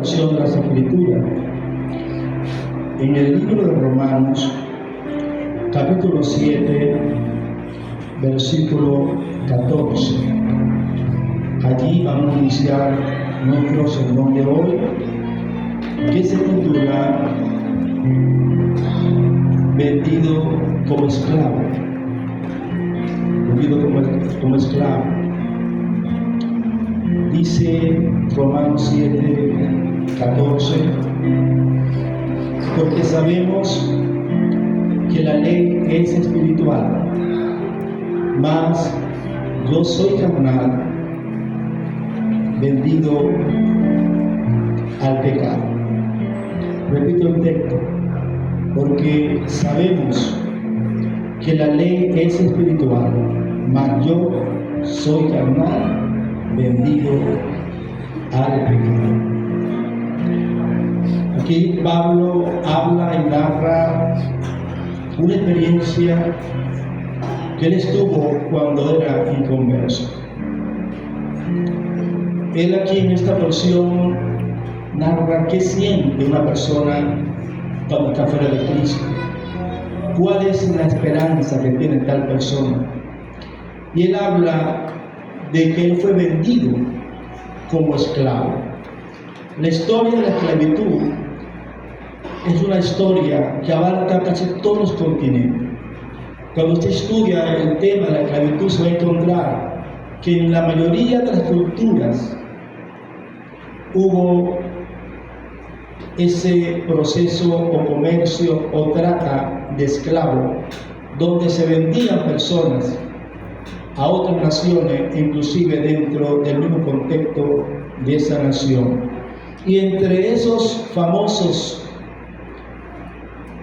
porción de las Escrituras en el libro de Romanos, capítulo 7, versículo 14. Allí vamos a iniciar nuestro sermón de hoy, que se titula Vendido como esclavo. Vendido como esclavo. Dice Romanos 7, 14, porque sabemos que la ley es espiritual, mas yo soy carnal, vendido al pecado. Repito el texto, porque sabemos que la ley es espiritual, mas yo soy carnal, vendido al pecado. Aquí Pablo habla y narra una experiencia que él estuvo cuando era inconverso. Él aquí en esta porción narra qué siente una persona cuando está fuera de Cristo, cuál es la esperanza que tiene tal persona. Y él habla de que él fue vendido como esclavo. La historia de la esclavitud es una historia que abarca casi todos los continentes. Cuando usted estudia el tema de la esclavitud, se va a encontrar que en la mayoría de las culturas hubo ese proceso o comercio o trata de esclavos, donde se vendían personas a otras naciones, inclusive dentro del mismo contexto de esa nación. Y entre esos famosos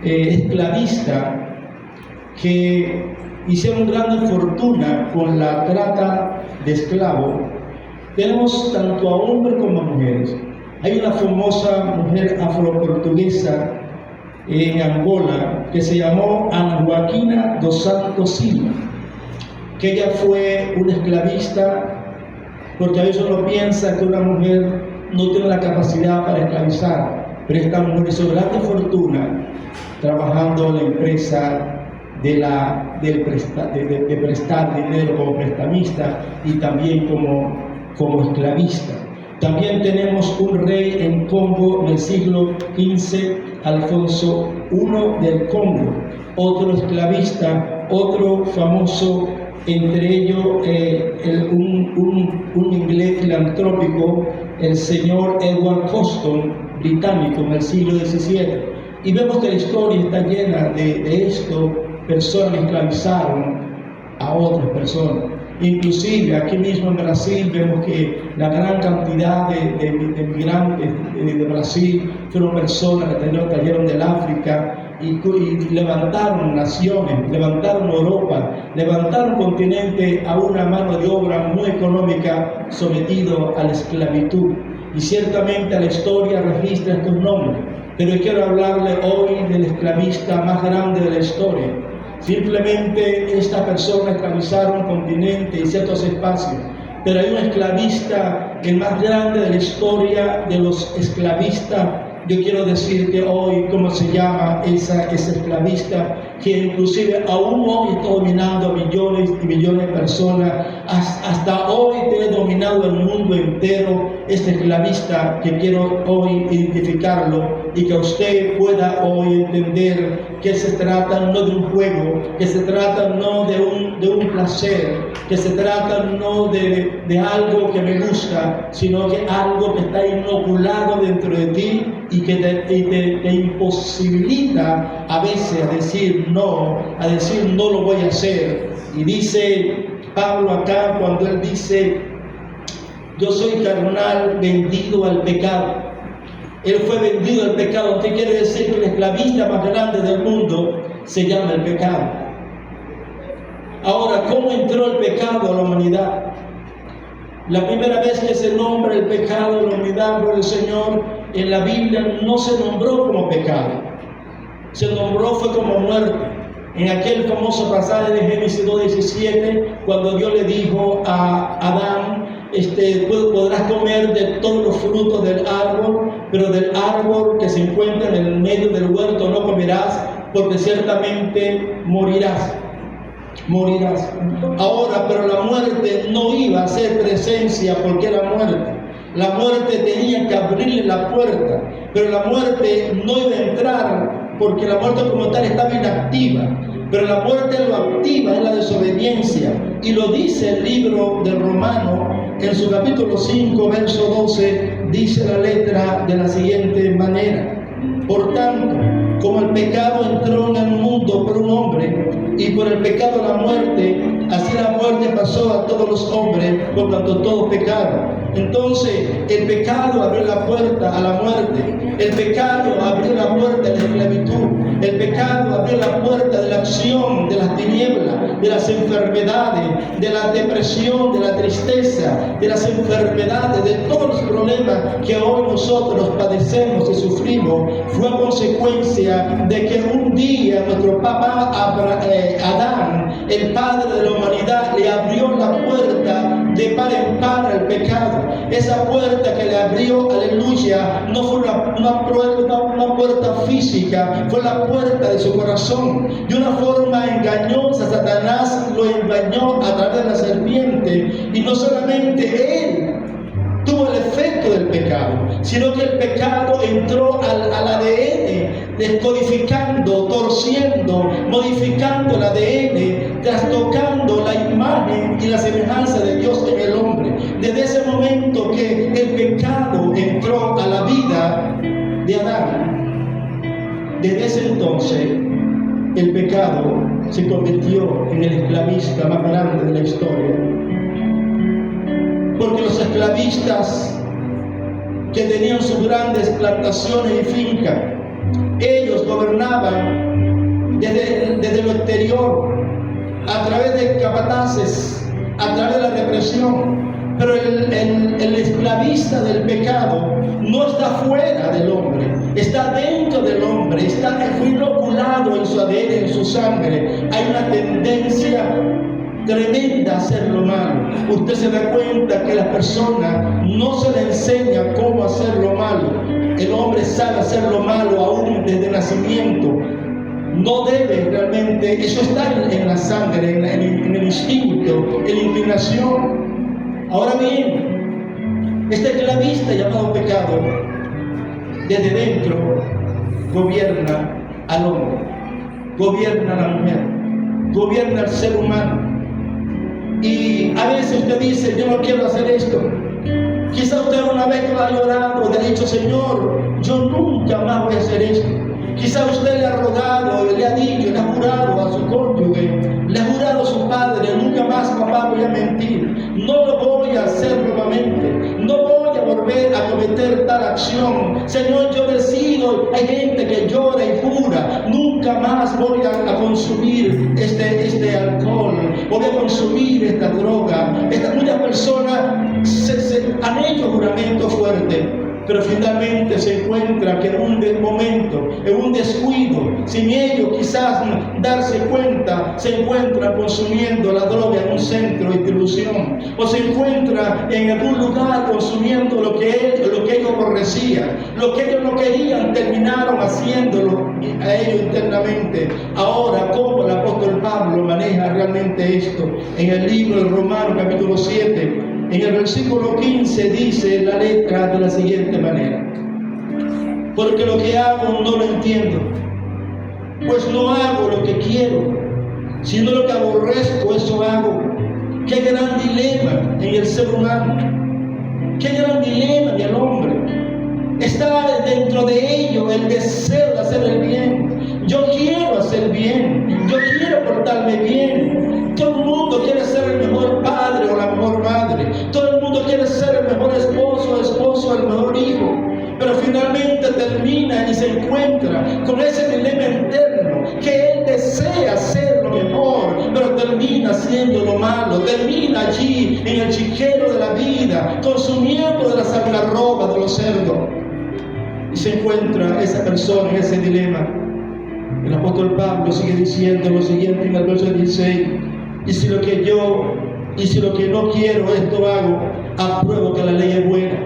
esclavistas que hicieron gran fortuna con la trata de esclavos, tenemos tanto a hombres como a mujeres. Hay una famosa mujer afroportuguesa en Angola que se llamó Ana Joaquina dos Santos Silva, que ella fue una esclavista, porque a veces uno piensa que una mujer no tiene la capacidad para esclavizar, pero esta mujer hizo gran fortuna trabajando en la empresa de prestar dinero como prestamista y también como esclavista. También tenemos un rey en Congo del siglo XV, Alfonso I del Congo, otro esclavista, otro famoso, entre ellos un inglés filantrópico, el señor Edward Colston, británico, en el siglo XVII. Y vemos que la historia está llena de esto. Personas esclavizaron a otras personas. Inclusive aquí mismo en Brasil vemos que la gran cantidad de migrantes de Brasil fueron personas que cayeron del África y levantaron naciones, levantaron Europa, levantaron continente a una mano de obra muy económica sometido a la esclavitud. Y ciertamente la historia registra estos nombres, pero quiero hablarle hoy del esclavista más grande de la historia. Simplemente estas personas esclavizaron continentes y ciertos espacios, pero hay un esclavista, el más grande de la historia de los esclavistas. Yo quiero decirte hoy cómo se llama esa esclavista, que inclusive aún hoy está dominando a millones y millones de personas. Hasta hoy tiene dominado el mundo entero este esclavista, que quiero hoy identificarlo y que usted pueda hoy entender que se trata no de un juego, que se trata no de un placer, que se trata no de algo que me gusta, sino que algo que está inoculado dentro de ti y que te imposibilita a veces a decir no lo voy a hacer. Y dice Pablo acá, cuando él dice, yo soy carnal, vendido al pecado. Él fue vendido al pecado. ¿Qué quiere decir? Que el esclavista más grande del mundo se llama el pecado. Ahora, ¿cómo entró el pecado a la humanidad? La primera vez que se nombra el pecado en la humanidad por el Señor, en la Biblia no se nombró como pecado. Se nombró fue como muerte. En aquel famoso pasaje de Génesis 2:17, cuando Dios le dijo a Adán, podrás comer de todos los frutos del árbol, pero del árbol que se encuentra en el medio del huerto no comerás, porque ciertamente morirás. Ahora, pero la muerte no iba a ser presencia, porque era muerte. La muerte tenía que abrirle la puerta, pero la muerte no iba a entrar, porque la muerte como tal estaba inactiva. Pero la muerte lo activa en la desobediencia, y lo dice el libro de Romanos en su capítulo 5, verso 12, dice la letra de la siguiente manera: por tanto, como el pecado entró en el mundo por un hombre, y por el pecado la muerte, así la muerte pasó a todos los hombres, por cuanto todos pecaron. Entonces, el pecado abrió la puerta a la muerte, el pecado abrió la puerta a la esclavitud, el pecado abrió la puerta de la acción, de las tinieblas, de las enfermedades, de la depresión, de la tristeza, de las enfermedades, de todos los problemas que hoy nosotros padecemos y sufrimos. Fue a consecuencia de que un día nuestro papá Adán, el padre de la humanidad, le abrió la puerta de par en par al pecado. Esa puerta que le abrió, aleluya, no fue una puerta física, fue la puerta de su corazón. De una forma engañosa, Satanás lo engañó a través de la serpiente, y no solamente él tuvo el efecto del pecado, sino que el pecado entró al ADN, descodificando, torciendo, modificando el ADN, trastocando la imagen y la semejanza de Dios en el hombre. Desde ese momento que el pecado entró a la vida de Adán, desde ese entonces el pecado se convirtió en el esclavista más grande de la historia. Porque los esclavistas que tenían sus grandes plantaciones y fincas, ellos gobernaban desde lo exterior, a través de capataces, a través de la represión. Pero el esclavista del pecado no está fuera del hombre, está dentro del hombre, fue inoculado en su ADN, en su sangre. Hay una tendencia tremenda a hacer lo malo. Usted se da cuenta que a las personas no se le enseña cómo hacer lo malo. El hombre sabe hacer lo malo aún desde nacimiento. No debe realmente, eso está en la sangre, en el instinto, en la inclinación. Ahora bien, este esclavista llamado pecado, desde dentro gobierna al hombre, gobierna a la mujer, gobierna al ser humano. Y a veces usted dice: yo no quiero hacer esto. Quizá usted una vez lo ha llorado, le ha dicho: Señor, yo nunca más voy a hacer esto. Quizá usted le ha rogado, le ha dicho, le ha jurado a su cónyuge, le ha jurado a su padre: nunca más, papá, voy a mentir, no lo voy a hacer nuevamente, no voy a volver a cometer tal acción. Señor, yo decido. Hay gente que llora y jura: nunca más voy a consumir este alcohol, voy a consumir esta droga. Muchas personas han hecho juramento fuerte, pero finalmente se encuentra que en un momento, en un descuido, sin ellos quizás darse cuenta, se encuentra consumiendo la droga en un centro de distribución, o se encuentra en algún lugar consumiendo lo que ellos aborrecían, lo que ellos no querían, terminaron haciéndolo a ellos internamente. Ahora, ¿cómo el apóstol Pablo maneja realmente esto? En el libro de Romanos capítulo 7, en el versículo 15 dice la letra de la siguiente manera: porque lo que hago no lo entiendo, pues no hago lo que quiero, sino lo que aborrezco, eso hago. Qué gran dilema en el ser humano, qué gran dilema en el hombre. Está dentro de ello el deseo de hacer el bien. Yo quiero hacer bien, yo quiero portarme bien. Todo el mundo quiere ser el mejor padre o la mejor madre. Todo el mundo quiere ser el mejor esposo, el mejor hijo. Pero finalmente termina y se encuentra con ese dilema interno, que él desea ser lo mejor, pero termina haciendo lo malo, termina allí en el chiquero de la vida, consumiendo de las algarrobas de los cerdos. Y se encuentra esa persona en ese dilema. El apóstol Pablo sigue diciendo lo siguiente en el verso 16: y si lo que no quiero, esto hago, apruebo que la ley es buena.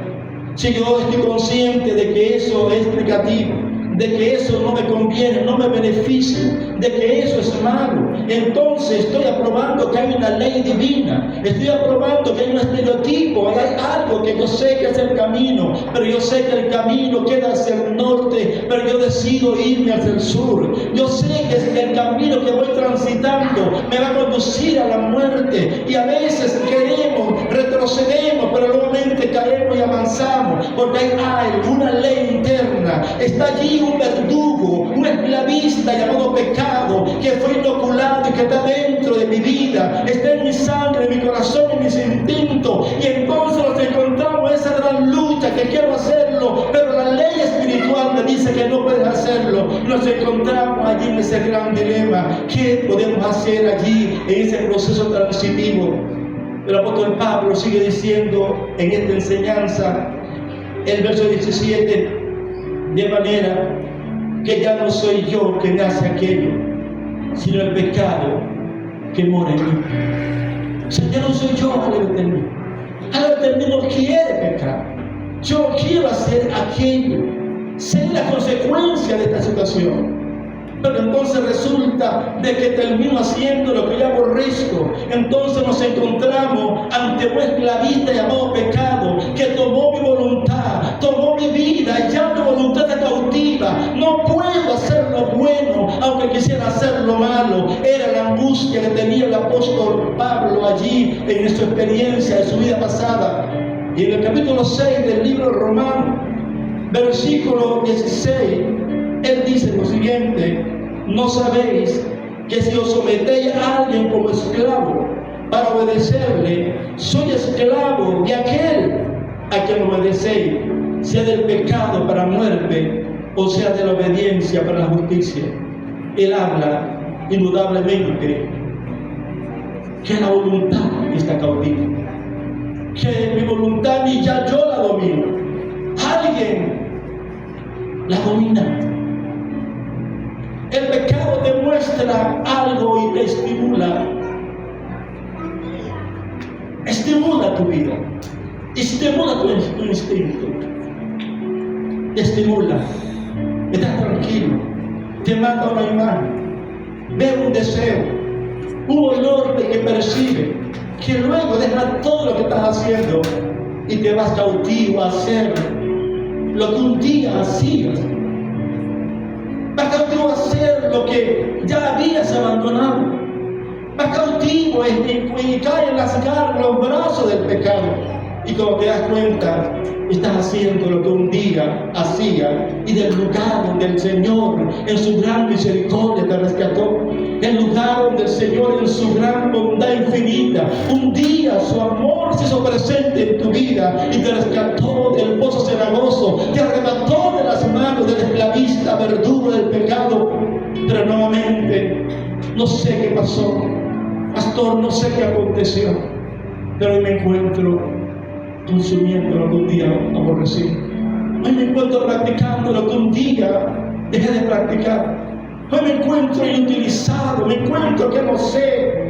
Si yo estoy consciente de que eso es negativo, de que eso no me conviene, no me beneficia, de que eso es malo, entonces estoy aprobando que hay una ley divina, estoy aprobando que hay un estereotipo, hay algo que yo sé que es el camino, pero yo sé que el camino queda hacia el norte, pero yo decido irme hacia el sur. Yo sé que el camino que voy transitando me va a conducir a la muerte, y a veces queremos, retrocedemos, pero nuevamente caemos y avanzamos, porque hay una ley interna. Está allí un verdugo, un esclavista llamado pecado, que fue inoculado y que está dentro de mi vida, está en mi sangre, en mi corazón, en mis instintos, y entonces nos encontramos en esa gran lucha que quiero hacerlo, pero la ley espiritual me dice que no puedes hacerlo. Nos encontramos allí en ese gran dilema. ¿Qué podemos hacer allí en ese proceso transitivo? El apóstol Pablo sigue diciendo en esta enseñanza, el verso 17, de manera que ya no soy yo que me hace aquello, sino el pecado que mora en mí. O sea, ya no soy yo, algo de mí. Algo de mí no quiere pecar. Yo quiero hacer aquello. Sé la consecuencia de esta situación. Pero entonces resulta de que termino haciendo lo que yo aborrezco. Entonces nos encontramos ante un esclavista llamado pecado, que tomó mi voluntad, tomó mi vida, ya mi voluntad está cautiva. No puedo hacer lo bueno, aunque quisiera hacer lo malo. Era la angustia que tenía el apóstol Pablo allí en su experiencia de su vida pasada. Y en el capítulo 6 del libro Romano, versículo 16, él dice lo siguiente: ¿no sabéis que si os sometéis a alguien como esclavo para obedecerle, soy esclavo de aquel a quien obedecéis, sea del pecado para muerte o sea de la obediencia para la justicia? Él habla indudablemente que la voluntad está cautiva, que mi voluntad ni ya yo la domino, alguien la domina. El pecado te muestra algo y te estimula. Estimula tu vida. Estimula tu instinto. Te estimula. Estás tranquilo. Te manda una imagen. Ve un deseo. Un olor de que percibe. Que luego deja todo lo que estás haciendo y te vas cautivo a hacer lo que un día hacías. Vas cautivo a hacer lo que ya habías abandonado. Vas cautivo y cae en las garras, los brazos del pecado. Y cuando te das cuenta, estás haciendo lo que un día hacía, y del lugar donde el Señor en su gran misericordia te rescató, el lugar donde el Señor en su gran bondad infinita, un día su amor se hizo presente en tu vida y te rescató del pozo cenagoso, te arrebató de las manos del esclavista, verdugo del pecado. Pero nuevamente, no sé qué pasó, pastor, no sé qué aconteció, pero hoy me encuentro consumiendo lo que un día aborrecí. Hoy me encuentro practicando lo que un día dejé de practicar. Hoy me encuentro inutilizado, me encuentro que no sé.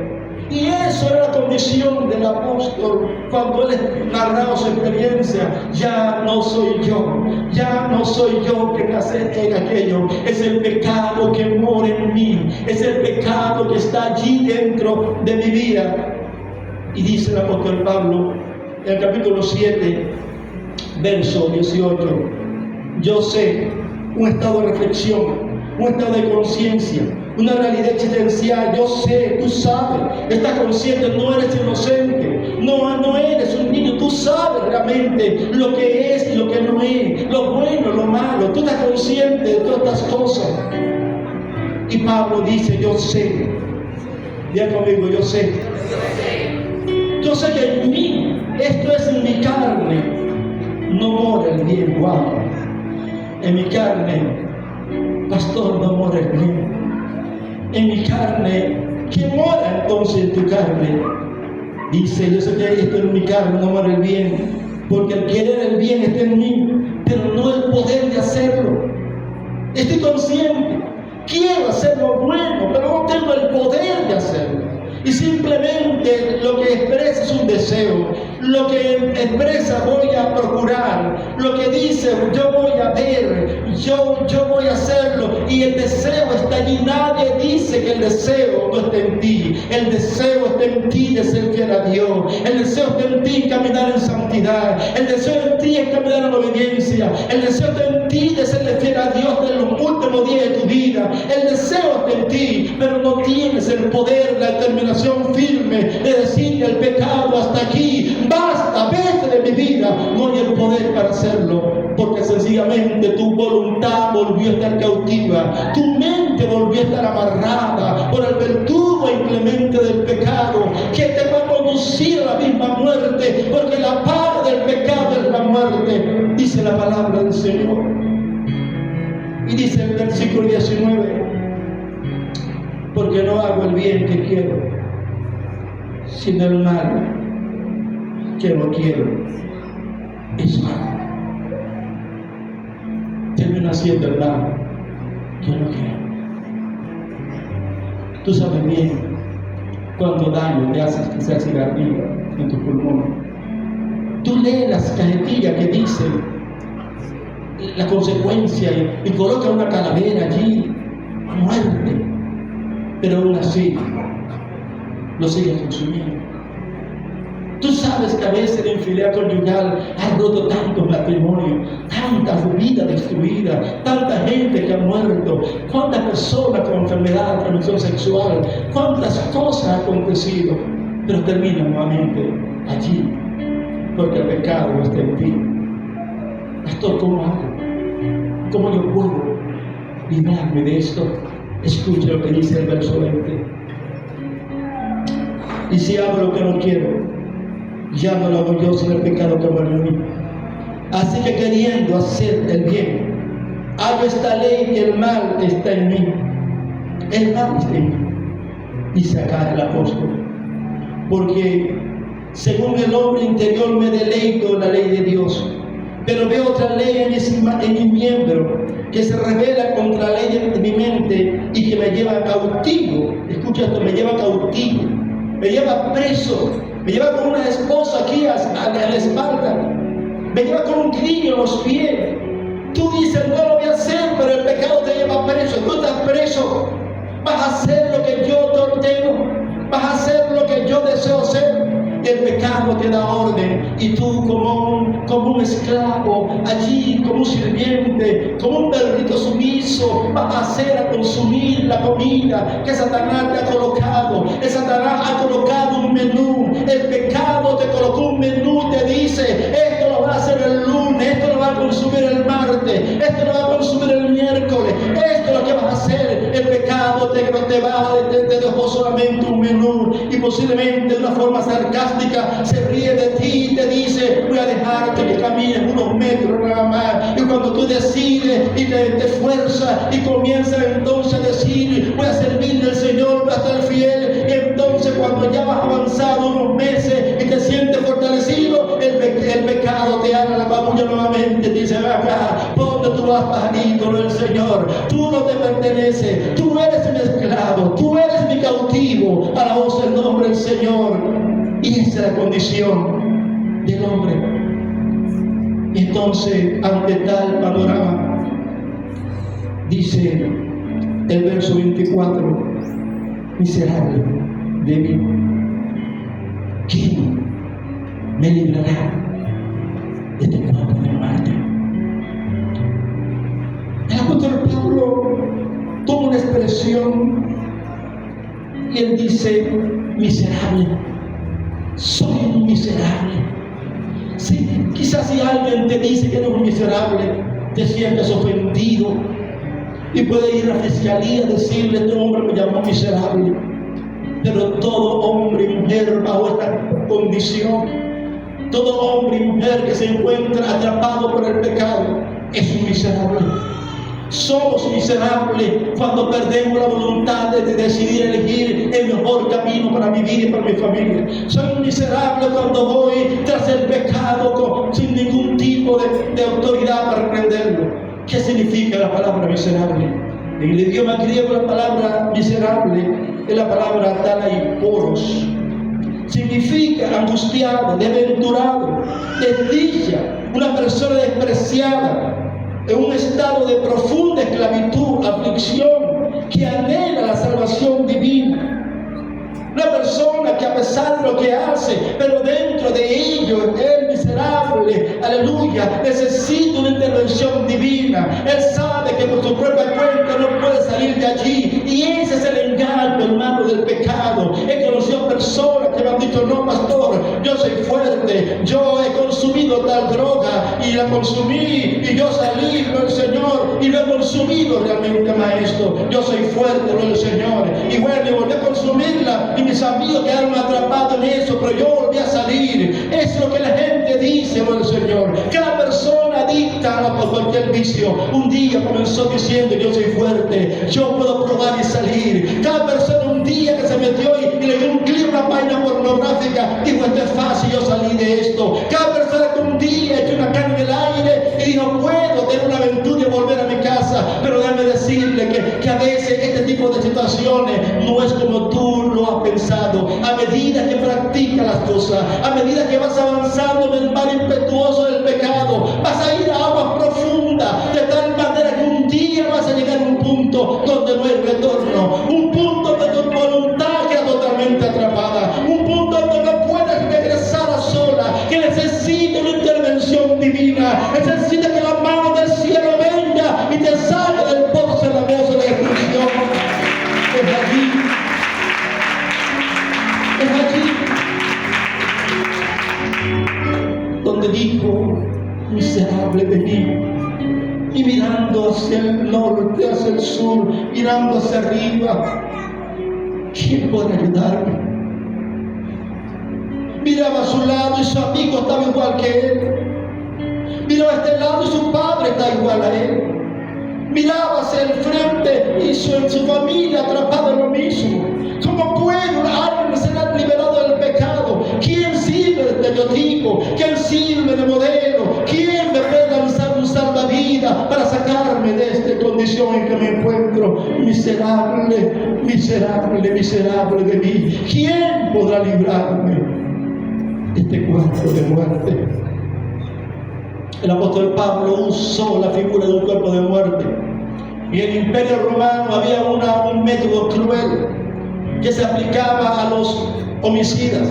Y eso era la condición del apóstol cuando él narraba su experiencia. Ya no soy yo, ya no soy yo que nace en aquello. Es el pecado que mora en mí, es el pecado que está allí dentro de mi vida. Y dice el apóstol Pablo en el capítulo 7, verso 18: yo sé, un estado de reflexión, un estado de conciencia, una realidad existencial. Yo sé, tú sabes, estás consciente, no eres inocente, no eres un niño, tú sabes realmente lo que es y lo que no es, lo bueno, lo malo, tú estás consciente de todas estas cosas. Y Pablo dice: yo sé, diga conmigo, yo sé. Yo sé que en mí, esto es en mi carne, no mora el bien. Wow. En mi carne, pastor, no mora el bien. En mi carne, ¿qué mora entonces en tu carne? Dice: yo sé que esto en mi carne no mora el bien, porque el querer el bien está en mí, pero no el poder de hacerlo. Estoy consciente, quiero hacer lo bueno, pero no tengo el poder de hacerlo. Y simplemente lo que expresa es un deseo. lo que expresa voy a procurar, lo que dice yo voy a ver, yo voy a hacerlo, y el deseo está allí. Nadie dice que el deseo no está en ti. El deseo está en ti de ser fiel a Dios. El deseo está en ti caminar en santidad. El deseo en ti es caminar en obediencia. El deseo está en ti de serle fiel a Dios en los últimos días de tu vida. El deseo está en ti, pero no tienes el poder, la determinación firme de decirle al pecado: hasta aquí, basta, vete de mi vida. No hay el poder para hacerlo, porque sencillamente tu voluntad volvió a estar cautiva, tu mente volvió a estar amarrada por el verdugo inclemente del pecado, que te va a conducir a la misma muerte, porque la paga del pecado es la muerte, dice la palabra del Señor. Y dice el versículo 19: porque no hago el bien que quiero, sino el mal que no quiero. Es malo. Termino haciendo el mal que no quiero. Tú sabes bien cuánto daño le haces que sea cigarrillo en tu pulmón. Tú lees las cajetillas que dicen la consecuencia y coloca una calavera allí, muerte, pero aún así lo sigues consumiendo. Tú sabes que a veces la infidelidad conyugal ha roto tantos matrimonios, tantas vidas destruidas, tanta gente que ha muerto, cuántas personas con enfermedad de transmisión sexual, cuántas cosas han acontecido, pero termina nuevamente allí, porque el pecado está en ti. Pastor, ¿cómo hago? ¿Cómo yo puedo librarme de esto? Escucha lo que dice el verso 20. Y si hago lo que no quiero, ya no lo hago yo, sino el pecado que muere en mí. Así que queriendo hacer el bien, hago esta ley, que el mal está en mí. El mal está en mí, dice acá el apóstol. Porque según el hombre interior me deleito en la ley de Dios, pero veo otra ley en mi miembro, que se revela contra la ley de mi mente y que me lleva cautivo. Escucha esto: me lleva cautivo, me lleva preso, me lleva con una esposa aquí a la espalda, me lleva con un grillo en los pies. Tú dices: no lo voy a hacer, pero el pecado te lleva preso. Tú estás preso. Vas a hacer lo que yo te ordeno, vas a hacer lo que yo deseo hacer. El pecado te da orden, y tú como un esclavo allí, como un sirviente, como un perrito sumiso, vas a hacer, a consumir la comida que Satanás te ha colocado. El Satanás ha colocado un menú. El pecado te colocó un menú, te dice: esto lo va a hacer el lunes, esto lo va a consumir el martes, esto lo va a consumir el miércoles, esto es lo que vas a hacer. El pecado te dejó solamente un menú, y posiblemente de una forma sarcástica se ríe de ti y te dice: voy a dejarte que camines unos metros nada más. Y cuando tú decides y te esfuerzas y comienzas entonces a decir: voy a servirle al Señor, voy a estar fiel, y entonces cuando ya vas avanzado unos meses y te sientes fortalecido, el pecado te haga la babulla nuevamente. Dice: ven acá, ¿dónde tú vas, pajarito? No, el Señor, tú no te perteneces, tú eres mi esclavo, tú eres mi cautivo. Alabamos el nombre del Señor. Y esa es la condición del hombre. Entonces, ante tal panorama, dice el verso 24: miserable de mí, ¿quién me librará de este cuerpo de muerte? El apóstol Pablo toma una expresión y él dice: miserable. Soy un miserable. Sí, quizás si alguien te dice que eres un miserable, te sientes ofendido y puede ir a la fiscalía a decirle: este hombre me llamó miserable. Pero todo hombre y mujer bajo esta condición, todo hombre y mujer que se encuentra atrapado por el pecado, es un miserable. Somos miserables cuando perdemos la voluntad de decidir elegir el mejor camino para mi vida y para mi familia. Soy miserable cuando voy tras el pecado sin ningún tipo de autoridad para reprenderlo. ¿Qué significa la palabra miserable? En el idioma griego la palabra miserable es la palabra talaiporos. significa angustiado, desventurado, desdicha, una persona despreciada, en un estado de profunda esclavitud, aflicción, que anhela la salvación divina. Una persona que a pesar de lo que hace, pero dentro de ello, el miserable, aleluya, necesita una intervención divina. Él sabe que por su propia cuenta no puede salir de allí. Y ese es el engaño, hermano, del pecado. He conocido personas que me han dicho: no, pastor, yo soy fuerte, yo he consumido tal droga y la consumí y yo salí con el Señor y lo he consumido realmente, maestro. Yo soy fuerte, no el Señor. Y bueno, y volví a consumirla. Mis amigos quedaron atrapados en eso, pero yo volví a salir. Eso es lo que la gente dice, por el Señor. Cada persona adicta por cualquier vicio, un día comenzó diciendo: yo soy fuerte, yo puedo probar y salir. Cada persona un día que se metió y le dio un clic a una página pornográfica, dijo: esto es fácil, yo salí de esto. Cada persona que un día echó una carne en el aire y dijo: puedo tener una aventura y volver a mi casa. Pero déjame decirle que a veces este tipo de situaciones no es como tú lo has pensado. A medida que practicas las cosas, a medida que vas avanzando en el mar impetuoso del pecado, vas a ir a aguas profundas, de tal manera que un día vas a llegar a un punto donde no hay retorno, un punto donde tu voluntad queda totalmente atrapada, un punto donde no puedes regresar a sola, que necesita una intervención divina, necesita que la mano del cielo venga y te saque del pozo cenagoso de destrucción. Es allí. Es allí donde dijo: miserable de mí. Y mirando hacia el norte, hacia el sur, mirando hacia arriba, ¿quién podrá ayudarme? Miraba a su lado y su amigo estaba igual que él. Miraba a este lado y su padre está igual a él. Miraba hacia el frente y su familia atrapada en lo mismo. ¿Cómo puede alguien ser liberado del pecado? ¿Quién sirve de estereotipo? ¿Quién sirve de modelo? ¿Quién me puede lanzar un salvavidas para sacarme de esta condición en que me encuentro? Miserable, miserable, miserable de mí. ¿Quién podrá librarme de este cuerpo de muerte? El apóstol Pablo usó la figura de un cuerpo de muerte. Y en el Imperio Romano había un método cruel que se aplicaba a los homicidas.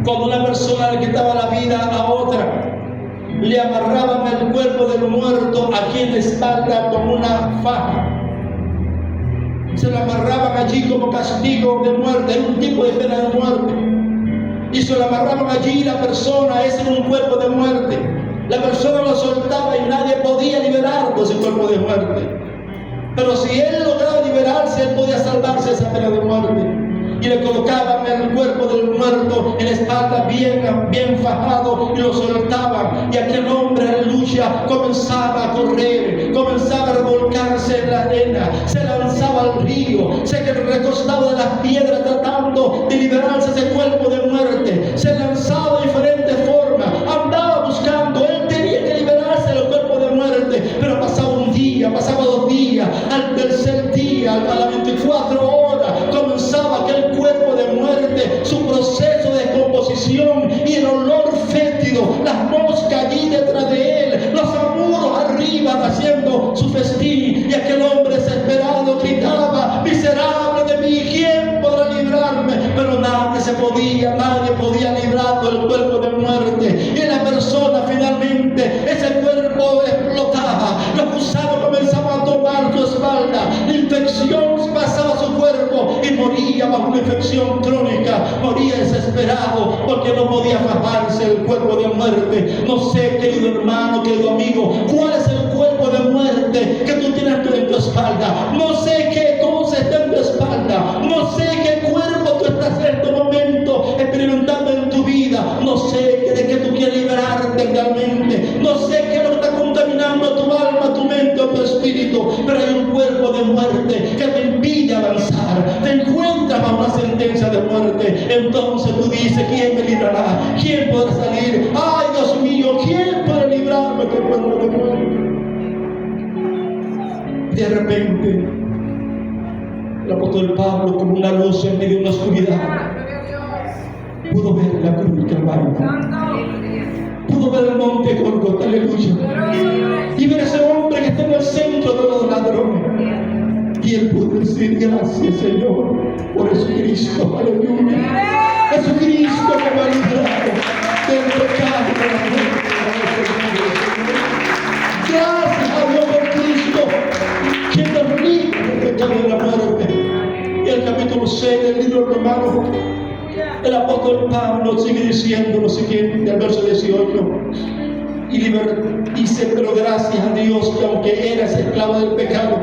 Cuando una persona le quitaba la vida a otra, le amarraban el cuerpo del muerto aquí en la espalda con una faja. Se lo amarraban allí como castigo de muerte, un tipo de pena de muerte. Y se lo amarraban allí, la persona, ese era un cuerpo de muerte. La persona lo soltaba y nadie podía liberarlo de ese cuerpo de muerte. Pero si él lograba liberarse, él podía salvarse de esa pena de muerte. Y le colocaban el cuerpo del muerto en la espalda bien fajado y lo soltaban. Y aquel hombre, aleluya, comenzaba a correr, comenzaba a revolcarse en la arena, se lanzaba al río, se recostaba de las piedras tratando de liberarse de ese cuerpo de muerte. Se lanzaba de diferentes formas, andaba buscando, él tenía que liberarse del cuerpo de muerte. Pero pasaba un día, pasaba 2 días, al tercer día, a las 24 horas, comenzaba aquel cuerpo de muerte, su proceso de descomposición y el olor fétido, las moscas allí detrás de él, los amuros arriba haciendo su festín, y aquel hombre desesperado gritaba: miserable de mí, ¿quién podrá librarme? Pero nadie podía librarlo del cuerpo de muerte. Y la persona finalmente, ese cuerpo explotaba, los gusanos comenzaban a tomar su espalda, la infección pasaba a su cuerpo y moría bajo una infección crónica, moría desesperado porque no podía fajarse el cuerpo de muerte. No sé, querido hermano, querido amigo, cuál es el cuerpo de muerte que tú tienes en tu espalda. No sé qué cosa está en tu espalda, no sé qué cuerpo tú estás en este momento experimentando en tu vida, no sé de qué tú quieres liberarte realmente, no sé qué es lo que está contaminando tu alma, tu mente o tu espíritu, pero hay un cuerpo de muerte que te impide avanzar, te encuentras bajo una sentencia de muerte. Entonces tú dices: ¿quién me librará? ¿Quién podrá salir? ¡Ay, Dios mío! ¿Quién podrá librarme de este cuerpo de muerte? De repente, el apóstol Pablo, como una luz en medio de una oscuridad, pudo ver la cruz del Calvario, pudo ver el monte Gólgota, aleluya, y ver a ese hombre que está en el centro de los ladrones, y él pudo decir: gracias, Señor, por Jesucristo, aleluya. Jesucristo que me ha librado del pecado y de la muerte. Gracias a Dios por Cristo, que nos libra del pecado y de la muerte. Y el capítulo 6 del libro de Romanos, el apóstol Pablo sigue diciendo lo siguiente, al verso 18. Dice: pero gracias a Dios que aunque eras esclavo del pecado,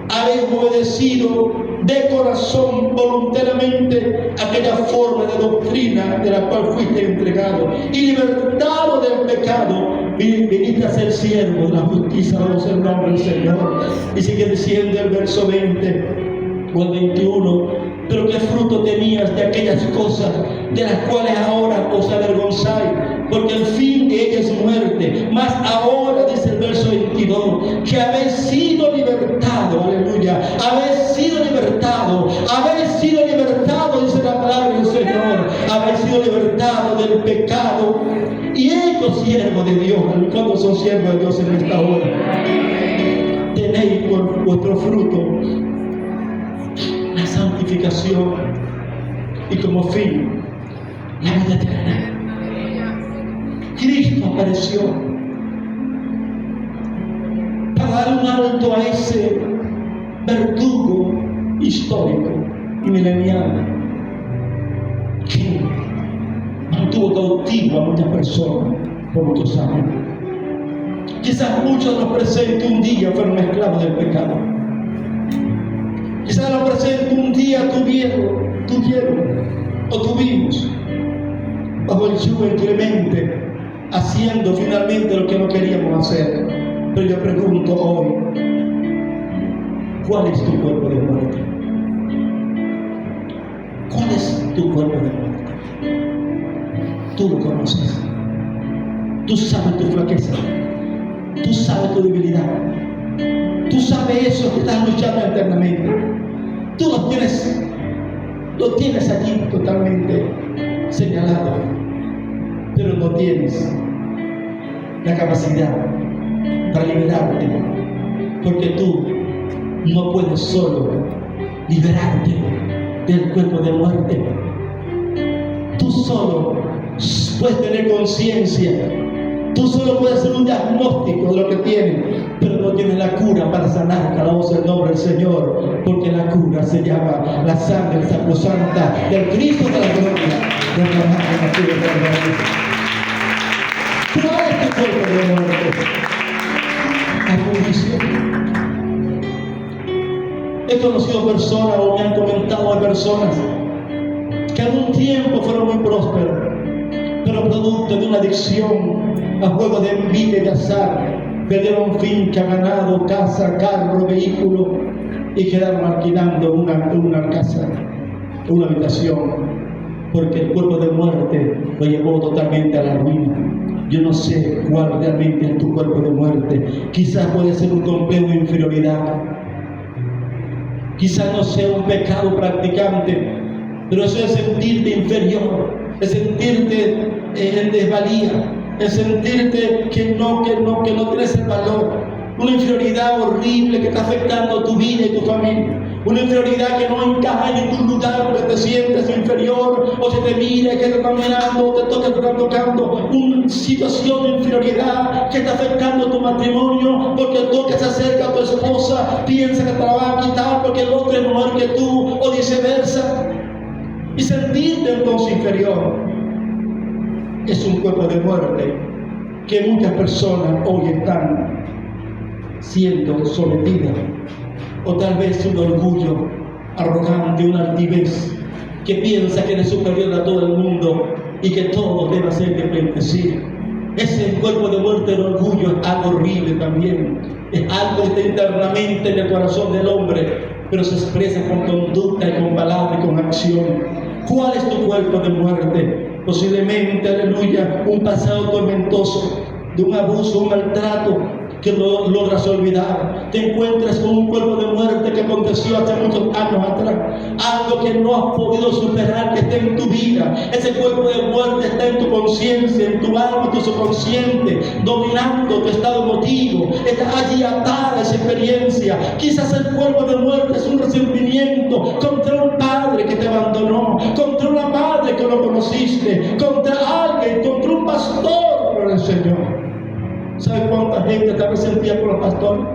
habéis obedecido de corazón voluntariamente aquella forma de doctrina de la cual fuiste entregado, y libertado del pecado, viniste a ser siervo de la justicia. Vamos el nombre del Señor. Y sigue diciendo el verso 20 o el 21: pero qué fruto tenías de aquellas cosas de las cuales ahora os avergonzáis, porque el fin de ellas es muerte. Mas ahora, dice el verso 22, que habéis sido libertado, aleluya, habéis sido libertado, dice la palabra del Señor, habéis sido libertado del pecado y hechos siervos de Dios. ¿Cuántos son siervos de Dios en esta hora? Tenéis por vuestro fruto la santificación y como fin la vida eterna. Cristo apareció para dar un alto a ese verdugo histórico y milenial que mantuvo cautivo a muchas personas por muchos años. Quizás muchos de los presentes un día fueron esclavos del pecado. Quizás los presentes un día tuvieron o tuvimos bajo el yugo inclemente, haciendo finalmente lo que no queríamos hacer. Pero yo pregunto hoy: ¿cuál es tu cuerpo de muerte? ¿Cuál es tu cuerpo de muerte? Tú lo conoces. Tú sabes tu flaqueza. Tú sabes tu debilidad. Tú sabes eso que estás luchando eternamente. Tú lo tienes allí totalmente señalado, pero no tienes la capacidad para liberarte, porque tú no puedes solo liberarte del cuerpo de muerte. Tú solo puedes tener conciencia, tú solo puedes hacer un diagnóstico de lo que tienes, pero no tienes la cura para sanar. Alabamos el nombre del Señor, porque la cura se llama la sangre sacrosanta del Cristo de la gloria, derramada en la cruz del Calvario. ¿Cuál es tu cuerpo de muerte? Hay juicio. He conocido personas, o me han comentado de personas que en un tiempo fueron muy prósperos, pero producto de una adicción a juegos de envidia y de azar, perdieron finca, ganado, casa, carro, vehículo, y quedaron alquilando una casa, una habitación, porque el cuerpo de muerte lo llevó totalmente a la ruina. Yo no sé cuál realmente es tu cuerpo de muerte. Quizás puede ser un complejo de inferioridad, quizás no sea un pecado practicante, pero eso es sentirte inferior, es sentirte en desvalía, es sentirte que no tienes el valor. Una inferioridad horrible que está afectando tu vida y tu familia. Una inferioridad que no encaja en ningún lugar porque te sientes inferior, o se te mira que te están mirando, o te están tocando. Una situación de inferioridad que está afectando tu matrimonio, porque el que se acerca a tu esposa piensa que te la va a quitar porque el otro es mejor que tú, o viceversa. Y sentirte entonces inferior es un cuerpo de muerte que muchas personas hoy están siendo sometidas, o tal vez un orgullo arrogante, una altivez que piensa que eres superior a todo el mundo y que todo debe ser de frente. Sí, ese cuerpo de muerte del orgullo es algo horrible también, es algo que está internamente en el corazón del hombre, pero se expresa con conducta y con palabra y con acción. ¿Cuál es tu cuerpo de muerte? Posiblemente, aleluya, un pasado tormentoso, de un abuso, un maltrato, que no logras olvidar. Te encuentras con un cuerpo de muerte que aconteció hace muchos años atrás. Algo que no has podido superar, que está en tu vida. Ese cuerpo de muerte está en tu conciencia, en tu alma, en tu subconsciente, dominando tu estado emotivo. Está allí atada esa experiencia. Quizás el cuerpo de muerte es un resentimiento contra un padre que te abandonó, contra una madre que no conociste, contra alguien, contra un pastor, por el Señor. ¿Sabe cuánta gente está resentida por los pastores?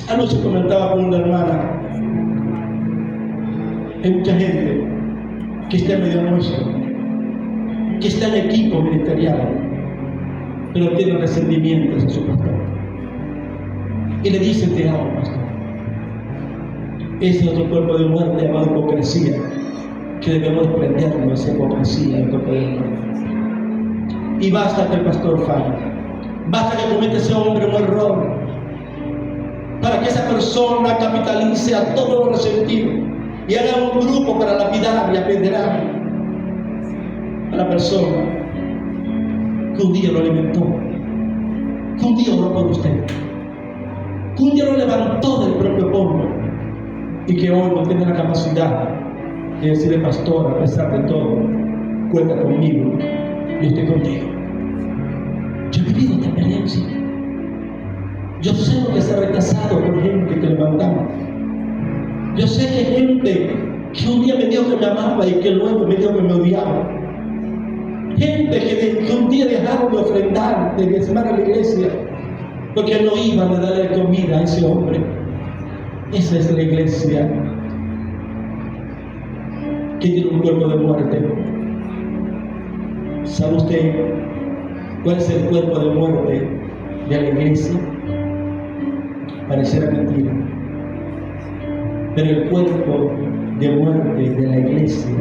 Anoche comentaba con una hermana. Hay mucha gente que está en medio nuestro, que está en equipo ministerial, pero tiene resentimientos a su pastor. Y le dice: te amo, pastor. Ese es otro cuerpo de muerte llamado hipocresía, que debemos desprendernos de esa hipocresía del cuerpo de muerte. Y basta que el pastor falle, basta que cometa ese hombre un error, para que esa persona capitalice a todos los resentidos y haga un grupo para lapidar y apedrear a la persona que un día lo alimentó, que un día oró por usted, que un día lo levantó del propio polvo y que hoy no tiene la capacidad de decirle: pastor, a pesar de todo, cuenta conmigo, yo estoy contigo. Yo he vivido esta experiencia. Yo sé lo que se ha rechazado por gente que levantamos. Yo sé que gente que un día me dijo que me amaba y que luego me dijo que me odiaba. Gente que un día dejaron de ofrendar, de diezmar a la iglesia, porque no iban a darle comida a ese hombre. Esa es la iglesia que tiene un cuerpo de muerte. ¿Sabe usted cuál es el cuerpo de muerte de la iglesia? Pareciera mentira, pero el cuerpo de muerte de la iglesia,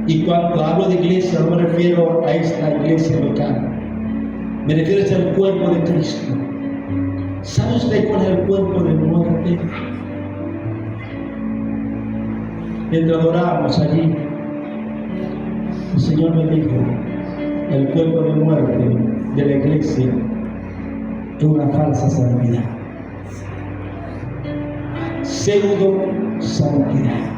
y cuando hablo de iglesia no me refiero a esta iglesia local, me refiero al cuerpo de Cristo. ¿Sabe usted cuál es el cuerpo de muerte? Mientras adorábamos allí, el Señor me dijo: el cuerpo de muerte de la iglesia es una falsa santidad, pseudo santidad.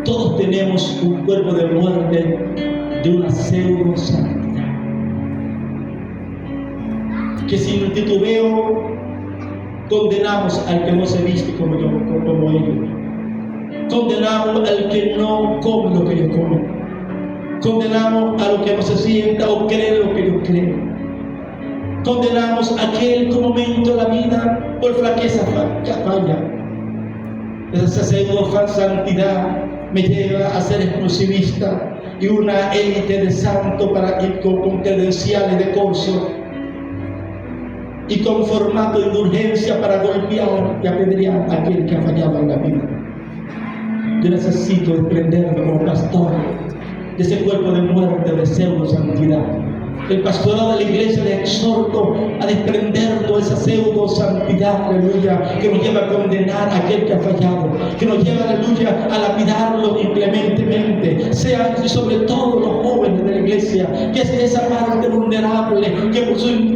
Todos tenemos un cuerpo de muerte de una pseudo santidad, que sin titubeo condenamos al que no se viste como ellos, condenamos al que no come lo que ellos comen, condenamos a lo que no se sienta o cree lo que ellos creen, condenamos a aquel que un momento de la vida por flaqueza falla. Esa pseudo santidad me lleva a ser exclusivista y una élite de santos con credenciales de corso y con formato de indulgencia para golpear y apedrear a aquel que ha fallado en la vida. Yo necesito desprenderme como pastor de ese cuerpo de muerte de pseudo santidad. El pastorado de la iglesia le exhorto a desprendernos de esa pseudo santidad, aleluya, que nos lleva a condenar a aquel que ha fallado, que nos lleva, aleluya, a lapidarlo inclementemente, sea sobre todo los jóvenes de la iglesia, que es esa parte vulnerable, que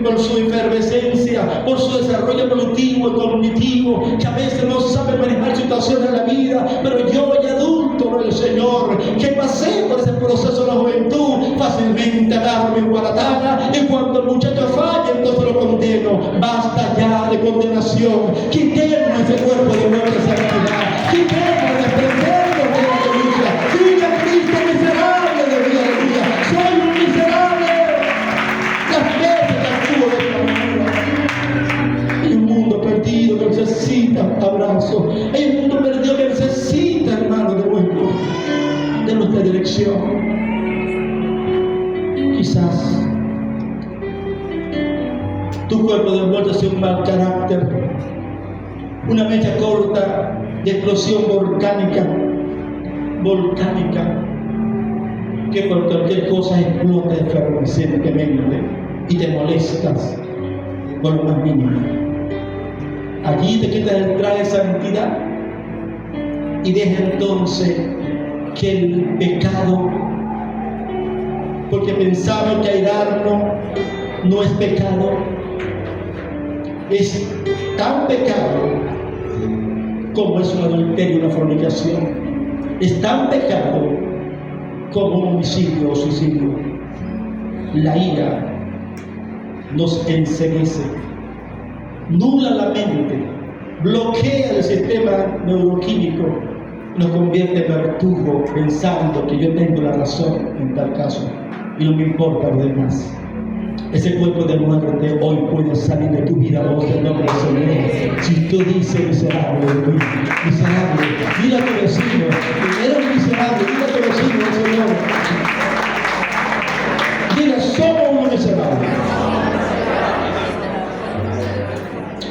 por su efervescencia, por su desarrollo evolutivo y cognitivo, que a veces no sabe manejar situaciones de la vida, pero yo ya adulto por el Señor, que pasé por ese proceso de la juventud, fácilmente agarro mi guaratana y cuando el muchacho falla, entonces lo condeno. Basta ya de condenación. Quitemos ese cuerpo de muerte santidad. Quitemos, desprendemos de la lucha. Diga Cristo miserable de mi aleluya. Soy un miserable. Las veces que actúo de esta manera. Hay un mundo perdido que necesita abrazo. Hay un mundo perdido que necesita, hermano, de nuestra dirección. Quizás tu cuerpo de muerte sea un mal carácter, una mecha corta de explosión volcánica, que por cualquier cosa explota efervescentemente y te molestas por lo más mínimo. Allí te quitas el traje de santidad y deja entonces que el pecado, porque pensaba que airarnos no es pecado. Es tan pecado como es un adulterio y una fornicación. Es tan pecado como un homicidio o suicidio. La ira nos enceguece, nubla la mente, bloquea el sistema neuroquímico, nos convierte en verdugo pensando que yo tengo la razón en tal caso y no me importa lo demás. Ese cuerpo de muerte hoy puede salir de tu vida, voz del nombre del Señor. Si tú dices miserable, miserable, dile a tu vecino, eres miserable, dile a tu vecino, Señor. Dile, somos unos miserables.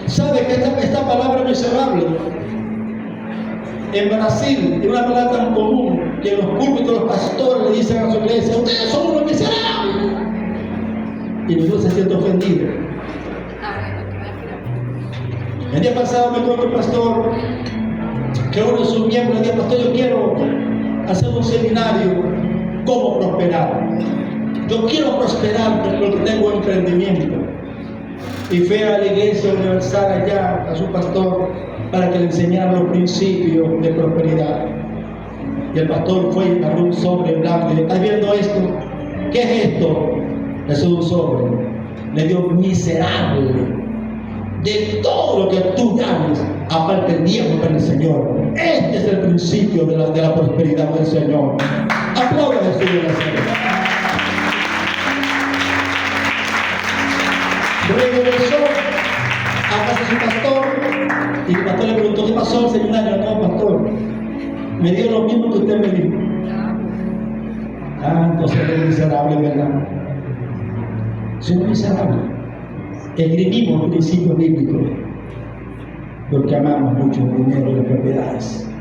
¿Sabe que esta palabra miserable en Brasil es una palabra tan común que en los púlpitos los pastores le dicen a su iglesia, ustedes son unos miserables? Y Dios se siente ofendido. El día pasado me contó el pastor que uno de sus miembros le dijo, pastor, yo quiero hacer un seminario, cómo prosperar. Yo quiero prosperar porque tengo emprendimiento. Y fue a la iglesia universal allá, a su pastor, para que le enseñara los principios de prosperidad. Y el pastor fue y agarró un sobre blanco y dijo, ¿estás viendo esto? ¿Qué es esto? Es un sobre. Le dio miserable de todo lo que tú ganes, aparte el diezmo para el Señor. Este es el principio de la prosperidad del Señor. Aplauda a Jesús de Nazaret. Regresó a casa de su pastor y el pastor le preguntó, ¿qué pasó el seminario? No, pastor, me dio lo mismo que usted me dijo. Entonces es miserable, ¿verdad? Soy miserable. Escribimos principios bíblicos porque amamos mucho el dinero y las propiedades.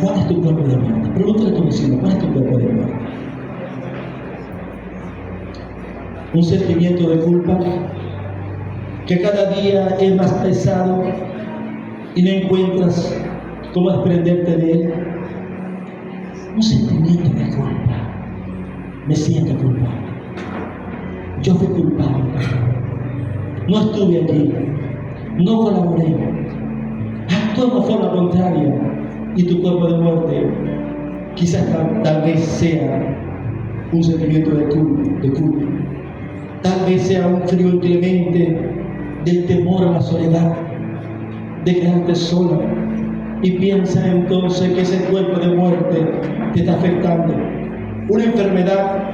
¿Cuál es tu cuerpo de muerte? Pregúntale a tu vecino, ¿cuál es tu cuerpo de muerte? Un sentimiento de culpa que cada día es más pesado y no encuentras cómo desprenderte de él. Un sentimiento de culpa. Me siento culpable. Yo fui culpable. No estuve allí. No colaboré. Actué de forma contraria. Y tu cuerpo de muerte quizás tal vez sea un sentimiento de culpa. Tal vez sea un frío inclemente del temor a la soledad, de quedarte sola. Y piensa entonces que ese cuerpo de muerte te está afectando. Una enfermedad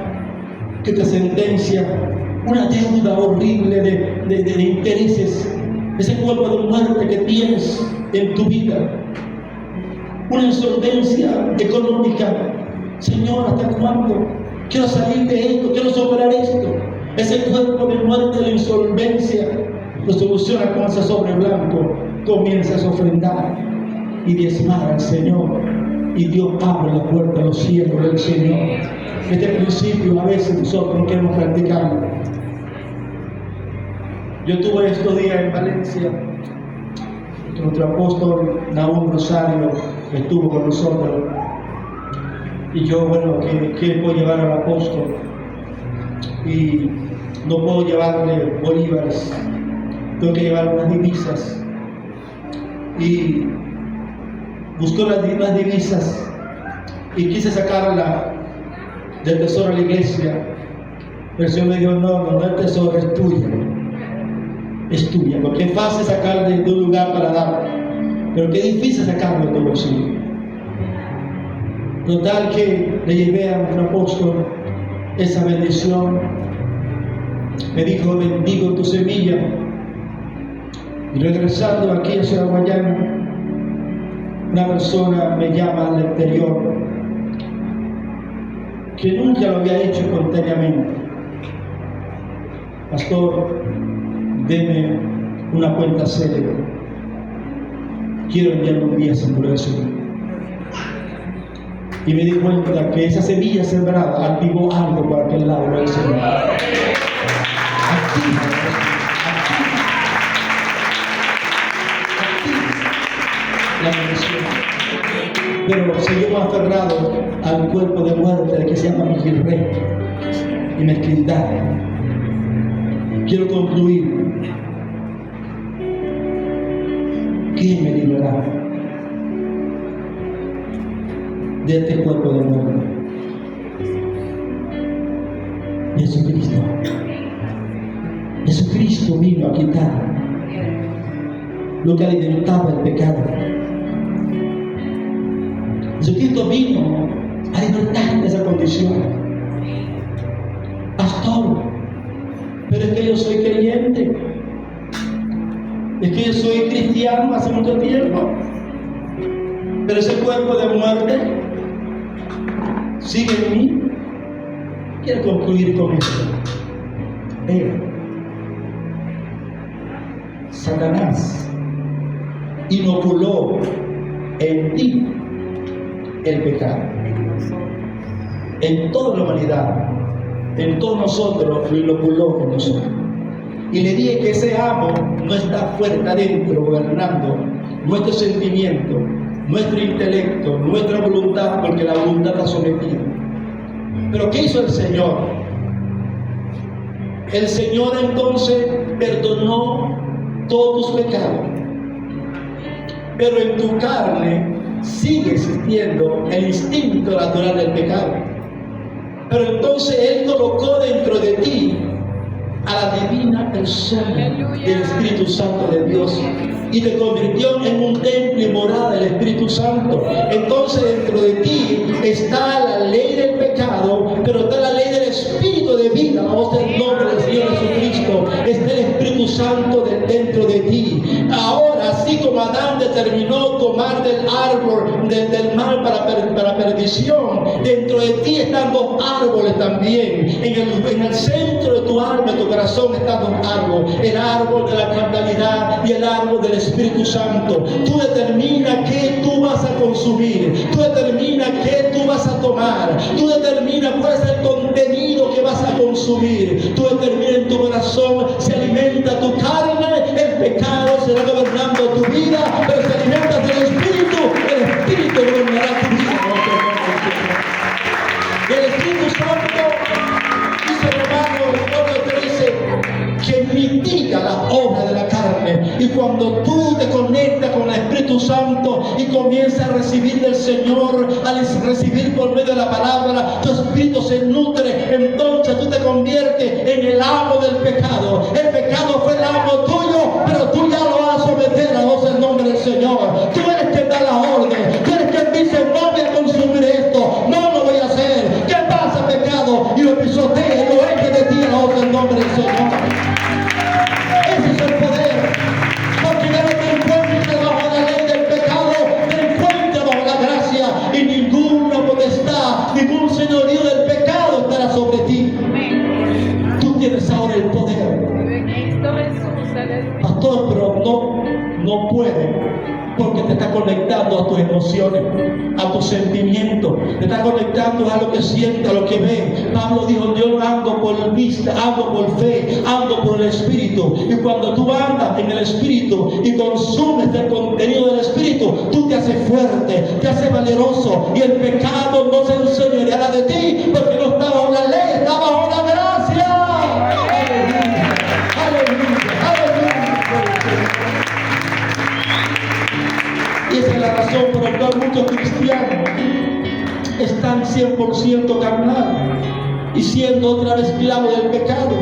que te sentencia, una deuda horrible de intereses, ese cuerpo de muerte que tienes en tu vida. Una insolvencia económica. Señor, ¿hasta cuándo? Quiero salir de esto, quiero superar esto. Ese cuerpo de muerte, la insolvencia, lo soluciona con ese sobre blanco. Comienzas a ofrendar y diezmar al Señor. Y Dios abre la puerta a los cielos del Señor. Este principio a veces nosotros no queremos practicarlo. Yo tuve estos días en Valencia. Nuestro apóstol Nahum Rosario estuvo con nosotros. Y yo, bueno, ¿qué puedo llevar al apóstol? Y no puedo llevarle bolívares, tengo que llevar unas divisas. Y buscó las divisas y quise sacarla del tesoro de la iglesia, pero el Señor me dijo, no, el tesoro es tuya, porque es fácil sacar de un lugar para dar, pero qué difícil sacarlo de tu bolsillo. Total que le llevé a nuestro apóstol esa bendición. Me dijo, bendigo tu semilla. Y regresando aquí a Ciudad Guayana, una persona me llama al exterior que nunca lo había hecho espontáneamente. Pastor, deme una cuenta célebre. Quiero enviarle un día sin eso. Y me di cuenta que esa semilla sembrada activó algo por aquel lado del Señor. Activa la bendición. Pero seguimos aferrados al cuerpo de muerte que se llama Miguel Rey. y mezquindad. Quiero concluir. ¿Quién me librará de este cuerpo de muerte? Jesucristo. Jesucristo vino a quitar lo que alimentaba el pecado. Jesucristo vino a libertar de esa condición. Pastor, pero es que yo soy creyente, es que yo soy cristiano hace mucho tiempo, pero ese cuerpo de muerte sigue en mí. Quiero concluir con esto. Satanás inoculó en ti el pecado. En toda la humanidad, en todos nosotros, lo inoculó en nosotros. Y le dije que ese amo no está fuera, está adentro, gobernando nuestro sentimiento, nuestro intelecto, nuestra voluntad, porque la voluntad está sometida. Pero ¿qué hizo el Señor? El Señor entonces perdonó todos tus pecados, pero en tu carne sigue existiendo el instinto natural del pecado. Pero entonces Él colocó dentro de ti a la divina persona del Espíritu Santo de Dios y te convirtió en un templo y morada del Espíritu Santo. Entonces dentro de ti está la ley del pecado, pero está la ley del Espíritu de vida. Vamos en nombre del Señor Jesucristo. Está el Espíritu Santo dentro de ti. Ahora, así como Adán determinó tomar del árbol del mal para perdición, dentro de ti están dos árboles también. En el centro de tu alma, de tu corazón, están dos árboles: el árbol de la carnalidad y el árbol del Espíritu Santo. Tú determinas qué tú vas a consumir, tú determinas qué tú vas a tomar, tú determinas cuál es el contenido que vas a consumir, tú determinas en tu corazón. Se alimenta tu carne, el pecado será gobernando tu vida, pero si alimentas del Espíritu, el Espíritu gobernará tu vida. El Espíritu Santo, dice Romanos 8:13, que mitiga la obra de la carne. Y cuando tú te conectas con el Espíritu Santo y comienzas a recibir del Señor, al recibir por medio de la palabra, tu espíritu se nutre. Entonces tú te conviertes en el amo del pecado. El pecado fue el amo tuyo, pero tú ya lo vas a someter a vos en nombre del Señor. Tú eres quien da la orden, tú eres quien dice: no voy a consumir esto, no lo voy a hacer. ¿Qué pasa, pecado? Y lo pisotea y lo eche de ti a vos en nombre del Señor. Ese es el poder. Porque ya no te encuentres bajo la ley del pecado, te encuentras bajo la gracia, y ninguna potestad, ningún señorío del pecado estará sobre ti. Tú tienes ahora el poder. Pastor, pero no puede, porque te está conectando a tus emociones, a tus sentimientos, te está conectando a lo que siente, a lo que ve. Pablo dijo: yo no ando por vista, ando por fe, ando por el Espíritu. Y cuando tú andas en el Espíritu y consumes el contenido del Espíritu, tú te haces fuerte, te haces valeroso, y el pecado no se enseñoreará de ti, porque no está bajo la ley, está bajo la gracia. Aleluya, aleluya, aleluya. Y esa es la razón por la cual muchos cristianos están 100% carnal y siendo otra vez esclavos del pecado.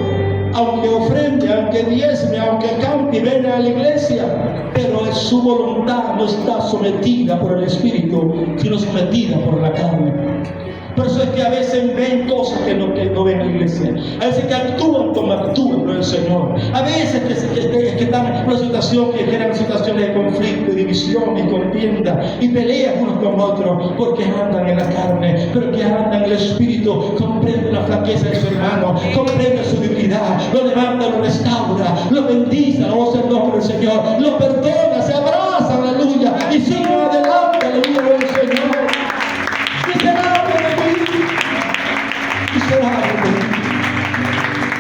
Aunque ofrende, aunque diezme, aunque cante y venga a la iglesia, pero su voluntad no está sometida por el Espíritu, sino sometida por la carne. Por eso es que a veces ven cosas que no ven en la iglesia. A veces que actúan como actúan por el Señor. A veces que están en una situación que generan situaciones de conflicto, y división y contienda, y pelean unos con otros, porque andan en la carne. Pero que andan en el Espíritu, comprende la flaqueza de su hermano, comprende su debilidad, lo levanta, lo restaura, lo bendice, la voz del nombre del Señor, lo perdona, se abraza, aleluya, y sigue adelante, aleluya, del Señor. Y será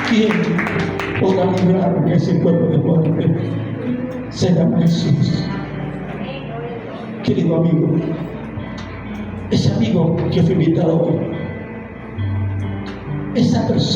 ¿quién podrá librarme de ese cuerpo de muerte? Se llama Jesús. Querido amigo, ese amigo que fue invitado hoy, esa persona